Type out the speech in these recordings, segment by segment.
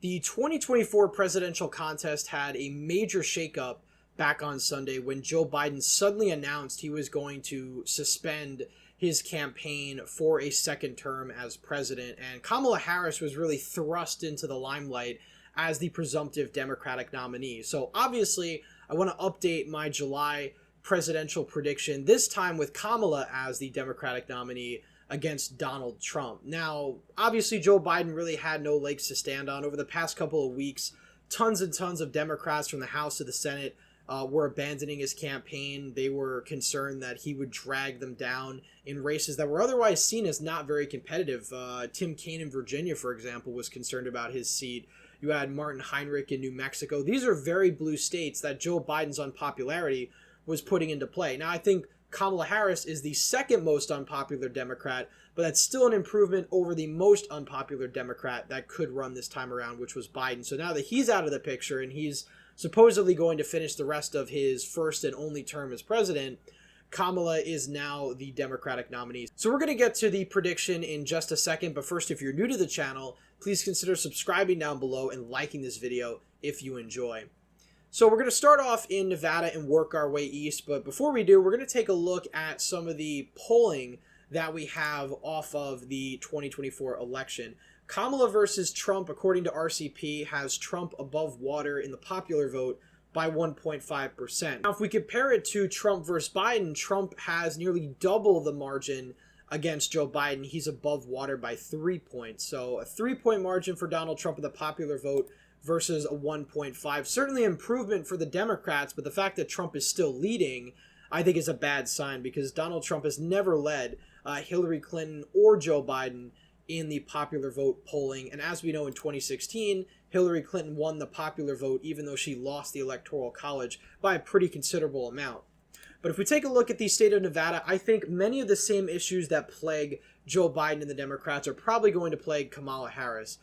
The 2024 presidential contest had a major shakeup back on Sunday when Joe Biden suddenly announced he was going to suspend his campaign for a second term as president, and Kamala Harris was really thrust into the limelight as the presumptive Democratic nominee. So obviously, I want to update my July presidential prediction, this time with Kamala as the Democratic nominee against Donald Trump. Now, obviously, Joe Biden really had no legs to stand on. Over the past couple of weeks, tons and tons of Democrats from the House to the Senate were abandoning his campaign. They were concerned that he would drag them down in races that were otherwise seen as not very competitive. Tim Kaine in Virginia, for example, was concerned about his seat. You had Martin Heinrich in New Mexico. These are very blue states that Joe Biden's unpopularity was putting into play. Now, I think Kamala Harris is the second most unpopular Democrat, but that's still an improvement over the most unpopular Democrat that could run this time around, which was Biden. So now that he's out of the picture and he's supposedly going to finish the rest of his first and only term as president, Kamala is now the Democratic nominee. So we're going to get to the prediction in just a second, but first, if you're new to the channel, please consider subscribing down below and liking this video if you enjoy. So we're going to start off in Nevada and work our way east, but before we do, we're going to take a look at some of the polling that we have off of the 2024 election. Kamala versus Trump, according to RCP, has Trump above water in the popular vote by 1.5%. Now, if we compare it to Trump versus Biden, Trump has nearly double the margin against Joe Biden. He's above water by 3 points. So a 3-point margin for Donald Trump in the popular vote versus a 1.5. Certainly improvement for the Democrats, but the fact that Trump is still leading, I think, is a bad sign because Donald Trump has never led Hillary Clinton or Joe Biden in the popular vote polling. And as we know, in 2016, Hillary Clinton won the popular vote even though she lost the Electoral College by a pretty considerable amount. But if we take a look at the state of Nevada, I think many of the same issues that plague Joe Biden and the Democrats are probably going to plague Kamala Harris.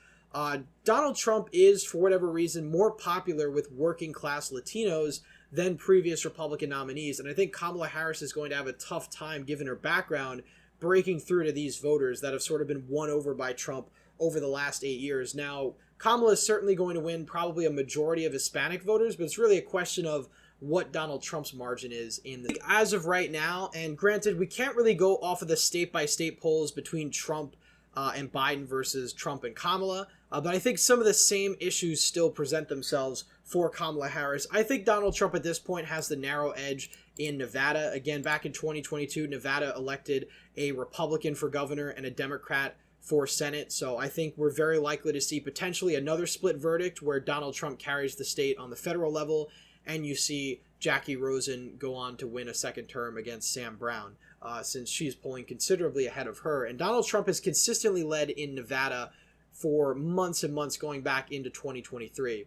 Donald Trump is, for whatever reason, more popular with working-class Latinos than previous Republican nominees, and I think Kamala Harris is going to have a tough time, given her background, breaking through to these voters that have sort of been won over by Trump over the last 8 years. Now, Kamala is certainly going to win probably a majority of Hispanic voters, but it's really a question of what Donald Trump's margin is in the as of right now. And granted, we can't really go off of the state-by-state polls between Trump and Biden versus Trump and Kamala, but I think some of the same issues still present themselves for Kamala Harris. I think Donald Trump at this point has the narrow edge in Nevada. Again, back in 2022, Nevada elected a Republican for governor and a Democrat for Senate, so I think we're very likely to see potentially another split verdict where Donald Trump carries the state on the federal level, and you see Jackie Rosen go on to win a second term against Sam Brown, since she's polling considerably ahead of her. And Donald Trump has consistently led in Nevada for months and months going back into 2023.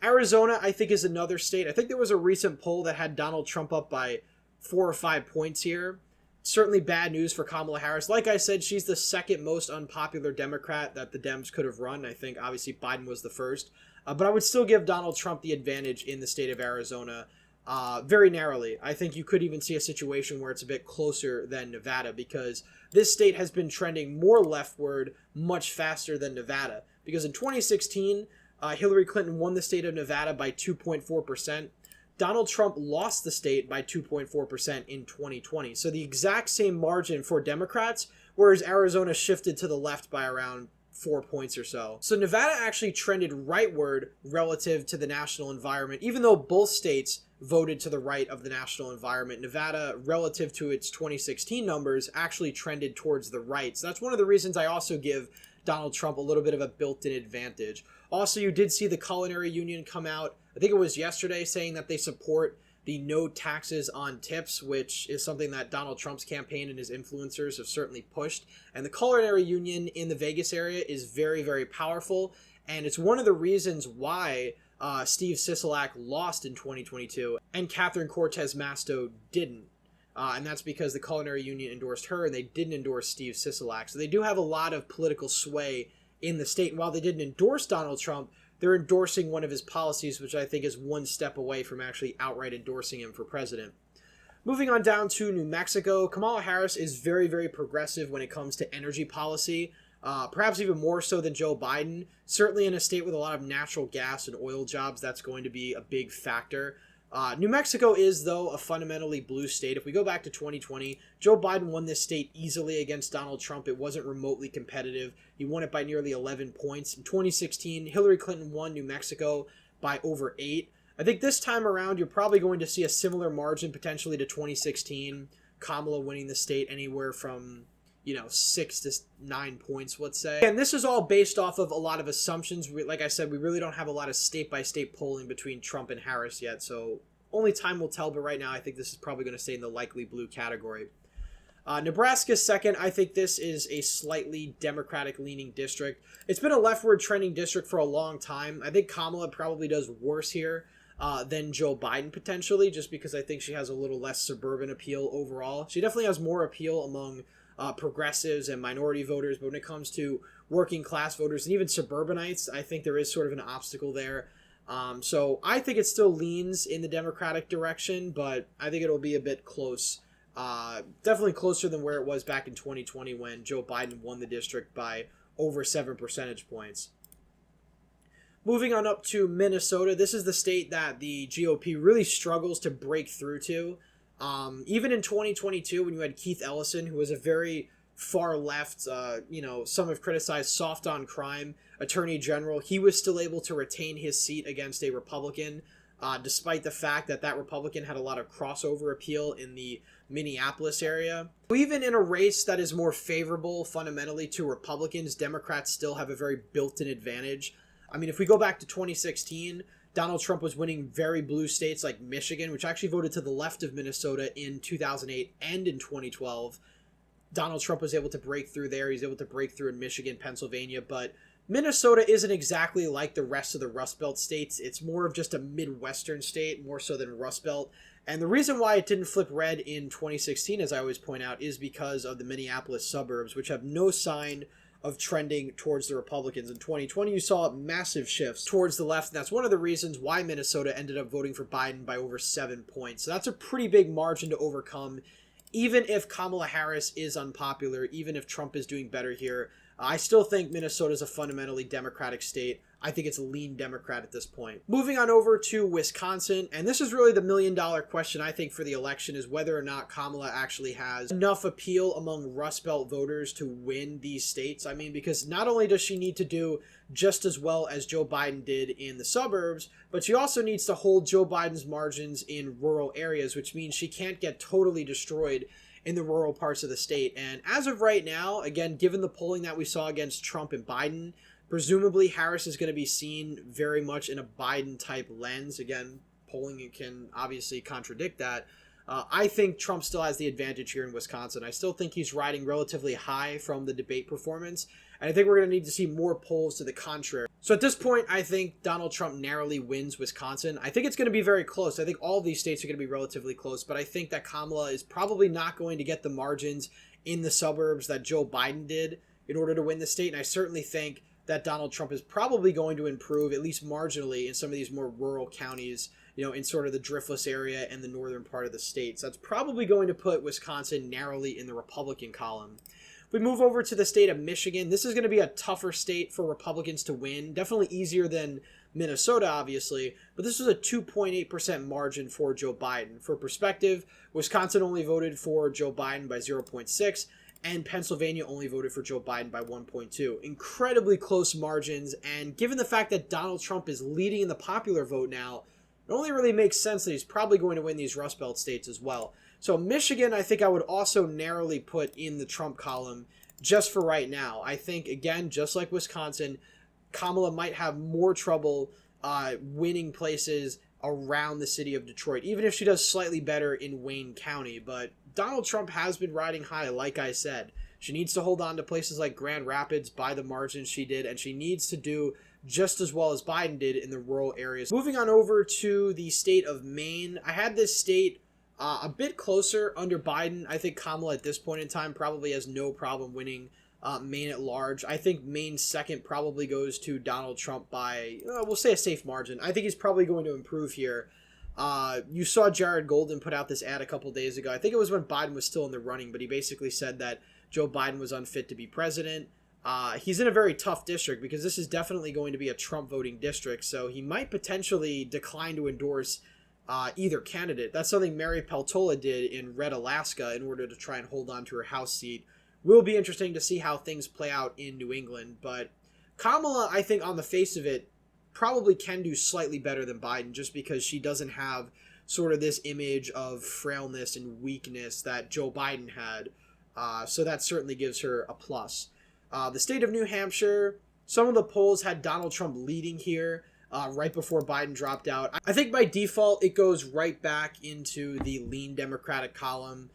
Arizona, I think, is another state. I think there was a recent poll that had Donald Trump up by 4 or 5 points here. Certainly bad news for Kamala Harris. Like I said, she's the second most unpopular Democrat that the Dems could have run. I think, obviously, Biden was the first. But I would still give Donald Trump the advantage in the state of Arizona very narrowly. I think you could even see a situation where it's a bit closer than Nevada because this state has been trending more leftward much faster than Nevada. Because in 2016, Hillary Clinton won the state of Nevada by 2.4%. Donald Trump lost the state by 2.4% in 2020. So the exact same margin for Democrats, whereas Arizona shifted to the left by around 4 points or so. So Nevada actually trended rightward relative to the national environment, even though both states voted to the right of the national environment. Nevada, relative to its 2016 numbers, actually trended towards the right. So that's one of the reasons I also give Donald Trump a little bit of a built-in advantage. Also, you did see the Culinary Union come out, I think it was yesterday, saying that they support the no taxes on tips, which is something that Donald Trump's campaign and his influencers have certainly pushed. And the Culinary Union in the Vegas area is very, very powerful. And it's one of the reasons why Steve Sisolak lost in 2022 and Catherine Cortez Masto didn't. And that's because the Culinary Union endorsed her and they didn't endorse Steve Sisolak. So they do have a lot of political sway in the state. And while they didn't endorse Donald Trump, they're endorsing one of his policies, which I think is one step away from actually outright endorsing him for president. Moving on down to New Mexico, Kamala Harris is very, very progressive when it comes to energy policy. perhaps even more so than Joe Biden. Certainly in a state with a lot of natural gas and oil jobs, that's going to be a big factor. New Mexico is, though, a fundamentally blue state. If we go back to 2020, Joe Biden won this state easily against Donald Trump. It wasn't remotely competitive. He won it by nearly 11 points. In 2016, Hillary Clinton won New Mexico by over 8. I think this time around, you're probably going to see a similar margin potentially to 2016. Kamala winning the state anywhere from 6 to 9 points, let's say. And this is all based off of a lot of assumptions. Like I said, we really don't have a lot of state-by-state polling between Trump and Harris yet, so only time will tell, but right now I think this is probably going to stay in the likely blue category. Nebraska's second. I think this is a slightly Democratic-leaning district. It's been a leftward trending district for a long time. I think Kamala probably does worse here than Joe Biden potentially, just because I think she has a little less suburban appeal overall. She definitely has more appeal among progressives and minority voters, but when it comes to working class voters and even suburbanites, I think there is sort of an obstacle there. So I think it still leans in the Democratic direction, but I think it'll be a bit close. Definitely closer than where it was back in 2020 when Joe Biden won the district by over 7 percentage points. Moving on up to Minnesota, this is the state that the GOP really struggles to break through to. Even in 2022, when you had Keith Ellison, who was a very far left, some have criticized soft on crime attorney general, he was still able to retain his seat against a Republican, despite the fact that that Republican had a lot of crossover appeal in the Minneapolis area. Even in a race that is more favorable fundamentally to Republicans, Democrats still have a very built-in advantage. I mean, if we go back to 2016, Donald Trump was winning very blue states like Michigan, which actually voted to the left of Minnesota in 2008 and in 2012. Donald Trump was able to break through there. He's able to break through in Michigan, Pennsylvania, but Minnesota isn't exactly like the rest of the Rust Belt states. It's more of just a Midwestern state, more so than Rust Belt. And the reason why it didn't flip red in 2016, as I always point out, is because of the Minneapolis suburbs, which have no sign of trending towards the Republicans. In 2020, you saw massive shifts towards the left, and that's one of the reasons why Minnesota ended up voting for Biden by over 7 points. So that's a pretty big margin to overcome, even if Kamala Harris is unpopular, even if Trump is doing better here. I still think Minnesota is a fundamentally Democratic state. I think it's a lean Democrat at this point. Moving on over to Wisconsin, and this is really the million-dollar question, I think, for the election, is whether or not Kamala actually has enough appeal among Rust Belt voters to win these states. I mean, because not only does she need to do just as well as Joe Biden did in the suburbs, but she also needs to hold Joe Biden's margins in rural areas, which means she can't get totally destroyed in the rural parts of the state. And as of right now, again, given the polling that we saw against Trump and Biden, presumably Harris is going to be seen very much in a Biden-type lens. Again, polling can obviously contradict that. I think Trump still has the advantage here in Wisconsin. I still think he's riding relatively high from the debate performance, and I think we're going to need to see more polls to the contrary. So at this point, I think Donald Trump narrowly wins Wisconsin. I think it's going to be very close. I think all of these states are going to be relatively close, but I think that Kamala is probably not going to get the margins in the suburbs that Joe Biden did in order to win the state, and I certainly think that Donald Trump is probably going to improve, at least marginally, in some of these more rural counties, in sort of the driftless area and the northern part of the state. So that's probably going to put Wisconsin narrowly in the Republican column. We move over to the state of Michigan. This is going to be a tougher state for Republicans to win. Definitely easier than Minnesota, obviously, but this was a 2.8% margin for Joe Biden. For perspective, Wisconsin only voted for Joe Biden by 0.6, and Pennsylvania only voted for Joe Biden by 1.2. Incredibly close margins, and given the fact that Donald Trump is leading in the popular vote now, it only really makes sense that he's probably going to win these Rust Belt states as well. So Michigan, I think I would also narrowly put in the Trump column just for right now. I think, again, just like Wisconsin, Kamala might have more trouble winning places around the city of Detroit, even if she does slightly better in Wayne County. But Donald Trump has been riding high, like I said. She needs to hold on to places like Grand Rapids by the margins she did, and she needs to do just as well as Biden did in the rural areas. Moving on over to the state of Maine, I had this state a bit closer under Biden. I think Kamala at this point in time probably has no problem winning Maine at large. I think Maine's second probably goes to Donald Trump by, we'll say, a safe margin. I think he's probably going to improve here. You saw Jared Golden put out this ad a couple days ago. I think it was when Biden was still in the running, but he basically said that Joe Biden was unfit to be president. he's in a very tough district because this is definitely going to be a Trump voting district, so he might potentially decline to endorse either candidate. That's something Mary Peltola did in Red Alaska in order to try and hold on to her House seat. Will be interesting to see how things play out in New England, but Kamala, I think on the face of it, probably can do slightly better than Biden just because she doesn't have sort of this image of frailness and weakness that Joe Biden had. So that certainly gives her a plus. The state of New Hampshire, some of the polls had Donald Trump leading here right before Biden dropped out. I think by default, it goes right back into the lean Democratic column.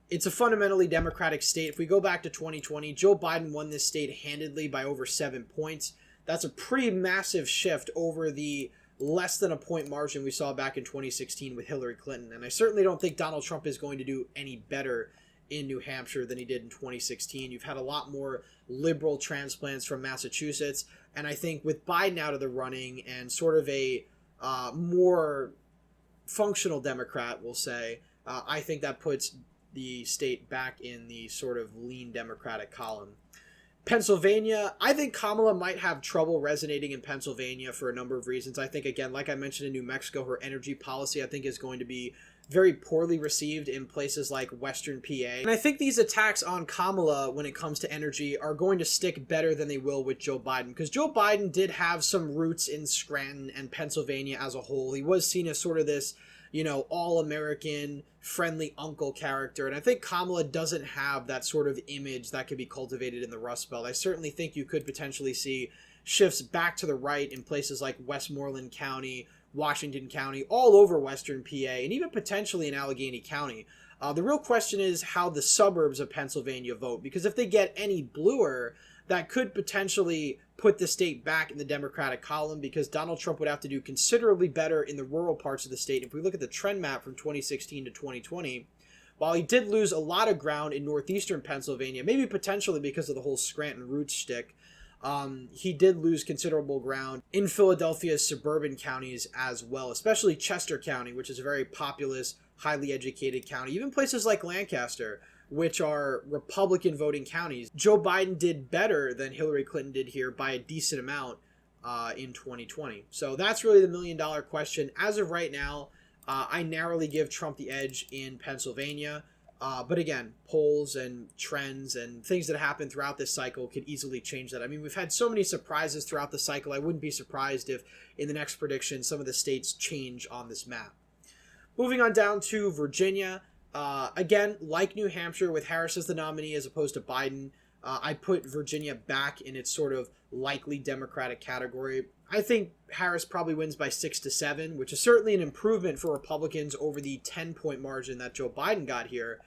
It's a fundamentally Democratic state. If we go back to 2020, Joe Biden won this state handedly by over 7 points. That's a pretty massive shift over the less than a point margin we saw back in 2016 with Hillary Clinton. And I certainly don't think Donald Trump is going to do any better in New Hampshire than he did in 2016. You've had a lot more liberal transplants from Massachusetts. And I think with Biden out of the running and sort of a more functional Democrat, we'll say, I think that puts the state back in the sort of lean Democratic column. Pennsylvania, I think Kamala might have trouble resonating in Pennsylvania for a number of reasons. I think, again, like I mentioned in New Mexico, her energy policy, I think, is going to be very poorly received in places like Western PA. And I think these attacks on Kamala when it comes to energy are going to stick better than they will with Joe Biden, because Joe Biden did have some roots in Scranton and Pennsylvania as a whole. He was seen as sort of this, all-American, friendly uncle character. And I think Kamala doesn't have that sort of image that could be cultivated in the Rust Belt. I certainly think you could potentially see shifts back to the right in places like Westmoreland County, Washington County, all over Western PA, and even potentially in Allegheny County. The real question is how the suburbs of Pennsylvania vote, because if they get any bluer, that could potentially put the state back in the Democratic column, because Donald Trump would have to do considerably better in the rural parts of the state. If we look at the trend map from 2016 to 2020, while he did lose a lot of ground in northeastern Pennsylvania, maybe potentially because of the whole Scranton roots shtick, he did lose considerable ground in Philadelphia's suburban counties as well, especially Chester County, which is a very populous, highly educated county. Even places like Lancaster, which are Republican voting counties. Joe Biden did better than Hillary Clinton did here by a decent amount in 2020. So that's really the million-dollar question. As of right now, I narrowly give Trump the edge in Pennsylvania. But again, polls and trends and things that happen throughout this cycle could easily change that. I mean, we've had so many surprises throughout the cycle. I wouldn't be surprised if in the next prediction some of the states change on this map. Moving on down to Virginia. Again, like New Hampshire, with Harris as the nominee as opposed to Biden, I put Virginia back in its sort of likely Democratic category. I think Harris probably wins by 6 to 7, which is certainly an improvement for Republicans over the 10-point margin that Joe Biden got here.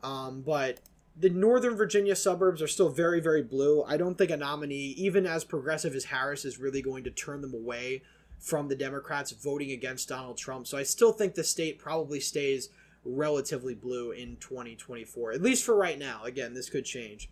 But the Northern Virginia suburbs are still very, very blue. I don't think a nominee, even as progressive as Harris, is really going to turn them away from the Democrats voting against Donald Trump. So I still think the state probably stays relatively blue in 2024, at least for right now. Again, this could change.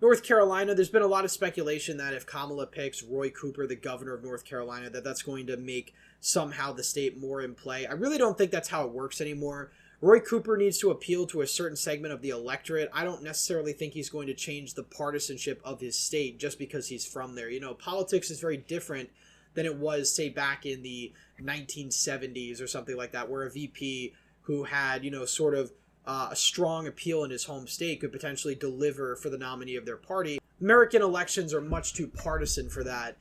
North Carolina, there's been a lot of speculation that if Kamala picks Roy Cooper, the governor of North Carolina, that's going to make somehow the state more in play. I really don't think that's how it works anymore. Roy Cooper needs to appeal to a certain segment of the electorate. I don't necessarily think he's going to change the partisanship of his state just because he's from there. Politics is very different than it was, say, back in the 1970s or something like that, where a VP who had, sort of a strong appeal in his home state could potentially deliver for the nominee of their party. American elections are much too partisan for that.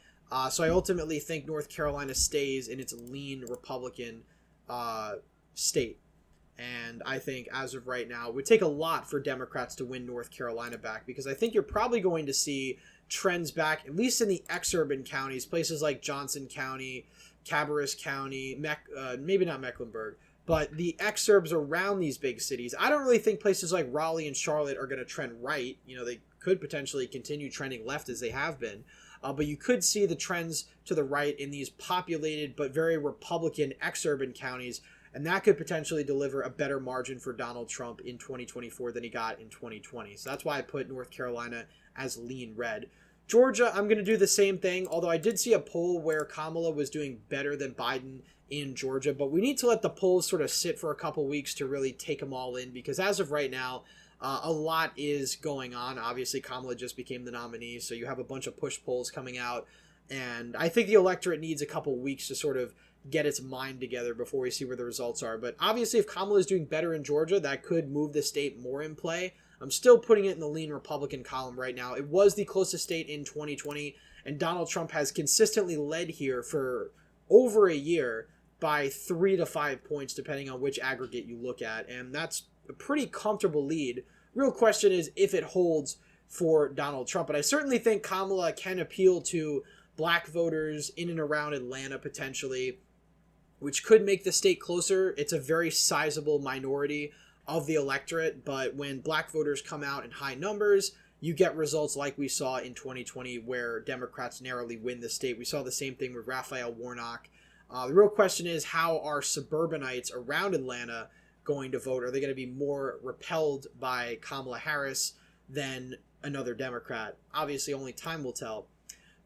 So I ultimately think North Carolina stays in its lean Republican state. And I think as of right now, it would take a lot for Democrats to win North Carolina back, because I think you're probably going to see trends back, at least in the exurban counties, places like Johnson County, Cabarrus County, maybe not Mecklenburg, but the exurbs around these big cities. I don't really think places like Raleigh and Charlotte are going to trend right. They could potentially continue trending left as they have been. But you could see the trends to the right in these populated but very Republican exurban counties, and that could potentially deliver a better margin for Donald Trump in 2024 than he got in 2020. So that's why I put North Carolina as lean red. Georgia, I'm going to do the same thing, although I did see a poll where Kamala was doing better than Biden in Georgia, but we need to let the polls sort of sit for a couple weeks to really take them all in, because as of right now, A lot is going on. Obviously, Kamala just became the nominee, so you have a bunch of push polls coming out. And I think the electorate needs a couple weeks to sort of get its mind together before we see where the results are. But obviously, if Kamala is doing better in Georgia, that could move the state more in play. I'm still putting it in the lean Republican column right now. It was the closest state in 2020, and Donald Trump has consistently led here for over a year by 3 to 5 points, depending on which aggregate you look at. And that's a pretty comfortable lead. Real question is if it holds for Donald Trump. But I certainly think Kamala can appeal to black voters in and around Atlanta potentially, which could make the state closer. It's a very sizable minority of the electorate, but when black voters come out in high numbers, you get results like we saw in 2020 where Democrats narrowly win the state. We saw the same thing with Raphael Warnock. The real question is, how are suburbanites around Atlanta going to vote? Are they going to be more repelled by Kamala Harris than another Democrat? Obviously, only time will tell.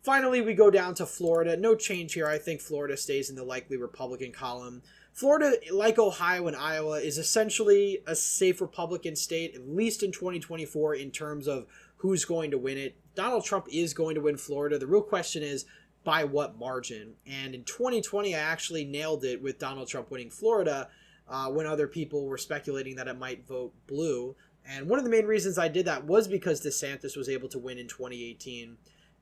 Finally, we go down to Florida. No change here. I think Florida stays in the likely Republican column. Florida, like Ohio and Iowa, is essentially a safe Republican state, at least in 2024, in terms of who's going to win it. Donald Trump is going to win Florida. The real question is, by what margin? And in 2020, I actually nailed it with Donald Trump winning Florida when other people were speculating that it might vote blue. And one of the main reasons I did that was because DeSantis was able to win in 2018.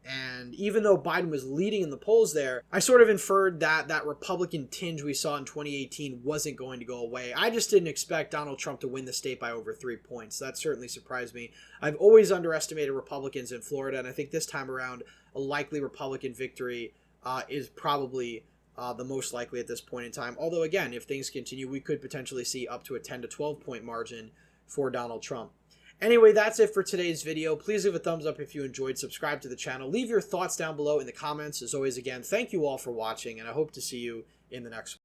And even though Biden was leading in the polls there, I sort of inferred that that Republican tinge we saw in 2018 wasn't going to go away. I just didn't expect Donald Trump to win the state by over 3 points. That certainly surprised me. I've always underestimated Republicans in Florida, and I think this time around, a likely Republican victory is probably the most likely at this point in time. Although, again, if things continue, we could potentially see up to a 10 to 12 point margin for Donald Trump. Anyway, that's it for today's video. Please leave a thumbs up if you enjoyed. Subscribe to the channel. Leave your thoughts down below in the comments. As always, again, thank you all for watching, and I hope to see you in the next one.